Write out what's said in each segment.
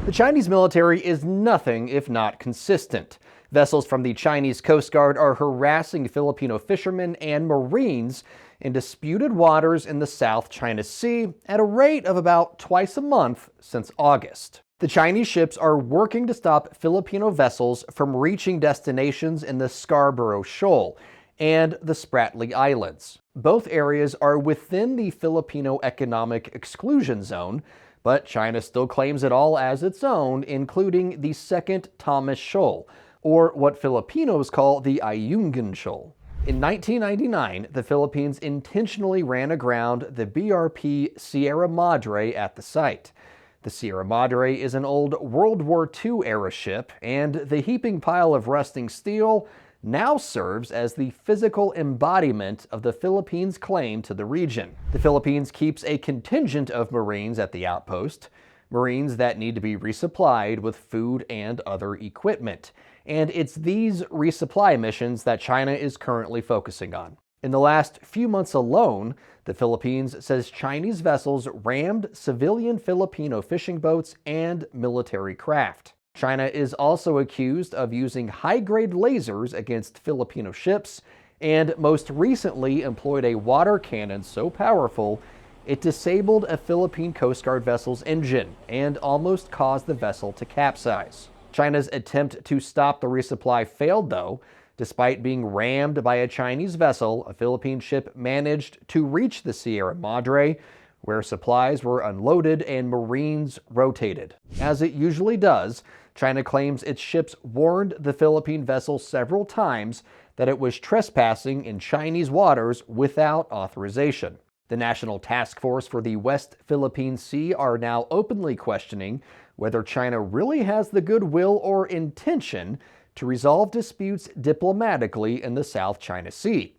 The Chinese military is nothing if not consistent. Vessels from the Chinese Coast Guard are harassing Filipino fishermen and Marines in disputed waters in the South China Sea at a rate of about twice a month since August. The Chinese ships are working to stop Filipino vessels from reaching destinations in the Scarborough Shoal and the Spratly Islands. Both areas are within the Filipino Economic Exclusion Zone, but China still claims it all as its own, including the Second Thomas Shoal, or what Filipinos call the Ayungin Shoal. In 1999, the Philippines intentionally ran aground the BRP Sierra Madre at the site. The Sierra Madre is an old World War II-era ship, and the heaping pile of rusting steel now serves as the physical embodiment of the Philippines' claim to the region. The Philippines keeps a contingent of Marines at the outpost, Marines that need to be resupplied with food and other equipment. And it's these resupply missions that China is currently focusing on. In the last few months alone, the Philippines says Chinese vessels rammed civilian Filipino fishing boats and military craft. China is also accused of using high-grade lasers against Filipino ships, and most recently employed a water cannon so powerful it disabled a Philippine Coast Guard vessel's engine and almost caused the vessel to capsize. China's attempt to stop the resupply failed, though. Despite being rammed by a Chinese vessel, a Philippine ship managed to reach the Sierra Madre, where supplies were unloaded and Marines rotated. As it usually does, China claims its ships warned the Philippine vessel several times that it was trespassing in Chinese waters without authorization. The National Task Force for the West Philippine Sea are now openly questioning whether China really has the goodwill or intention to resolve disputes diplomatically in the South China Sea.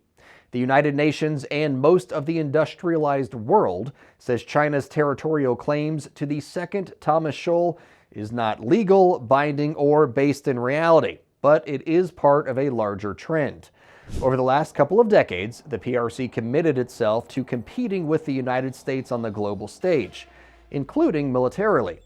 The United Nations and most of the industrialized world says China's territorial claims to the Second Thomas Shoal is not legal, binding, or based in reality, but it is part of a larger trend. Over the last couple of decades, the PRC committed itself to competing with the United States on the global stage, including militarily.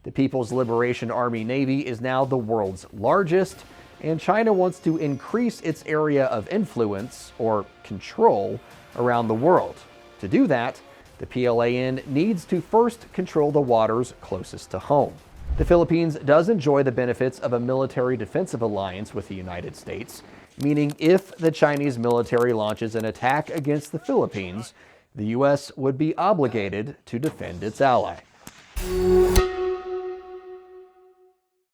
The People's Liberation Army Navy is now the world's largest, and China wants to increase its area of influence, or control, around the world. To do that, the PLAN needs to first control the waters closest to home. The Philippines does enjoy the benefits of a military defensive alliance with the United States, meaning if the Chinese military launches an attack against the Philippines, the U.S. would be obligated to defend its ally.